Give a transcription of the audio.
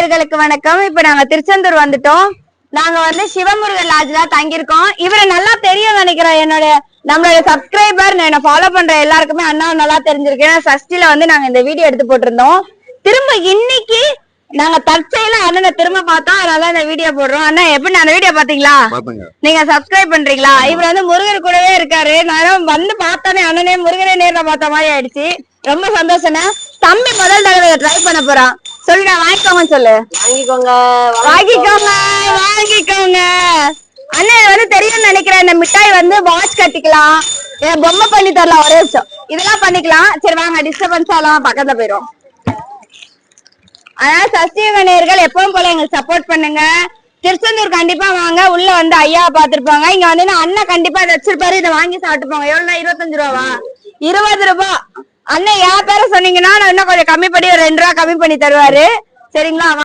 நேயர்களுக்கு வணக்கம். இப்ப நாங்க திருச்செந்தூர் வந்துட்டோம். நாங்க வந்து சிவமுருகன் லாட்ஜ்ல தங்கியிருக்கோம். இவரை நல்லா தெரியும் நினைக்கிறேன். நம்மளோட சப்ஸ்கிரைபர் என்ன ஃபாலோ பண்ற எல்லாருக்குமே அண்ணா நல்லா தெரிஞ்சிருக்கேன். சஷ்டில வந்து நாங்க இந்த வீடியோ எடுத்து போட்டிருந்தோம். திரும்ப இன்னைக்கு நாங்க தற்செயல அண்ணனை திரும்ப பார்த்தோம். அதனால இந்த வீடியோ போடுறோம். அண்ணா எப்படி அந்த வீடியோ பாத்தீங்களா? நீங்க சப்ஸ்கிரைப் பண்றீங்களா? இவர் வந்து முருகர் கூடவே இருக்காரு. நான் வந்து பார்த்தானே அண்ணனே முருகனே நேர்ல பார்த்த மாதிரி ஆயிடுச்சு. ரொம்ப சந்தோஷம்னா. தம்பி முதல் தடவை ட்ரை பண்ண போறான். சொல்லுங்க, வாங்கிக்கோங்க சொல்லு. வாங்கிக்கோங்க வாங்கிக்கோங்க வாங்கிக்கோங்க. அண்ணன் வந்து தெரியும் நினைக்கிறேன். இந்த மிட்டாய் வந்து வாட்ச் கட்டிக்கலாம், பொம்மை பண்ணி தரலாம், ஒரே விஷயம் இதெல்லாம் பண்ணிக்கலாம். சரி வாங்க, டிஸ்டர்பன்ஸ் ஆகலாம், பக்கத்துல போயிரும். அதனால சஷ்டியுக நேயர்கள் எப்பவும் போல எங்களுக்கு சப்போர்ட் பண்ணுங்க. திருச்செந்தூர் கண்டிப்பா வாங்க. உள்ள வந்து ஐயா பாத்துருப்பாங்க. இங்க வந்து அண்ணன் கண்டிப்பா இதை வச்சிருப்பாரு. இதை வாங்கி சாப்பிட்டுப்பாங்க. எவ்வளவு? 25 ரூபாவா? 20 ரூபாய். அண்ணன் என் பேரை சொன்னீங்கன்னா நான் இன்னும் கொஞ்சம் கம்மி பண்ணி ஒரு 2 ரூபா கம்மி பண்ணி தருவாரு. சரிங்களா?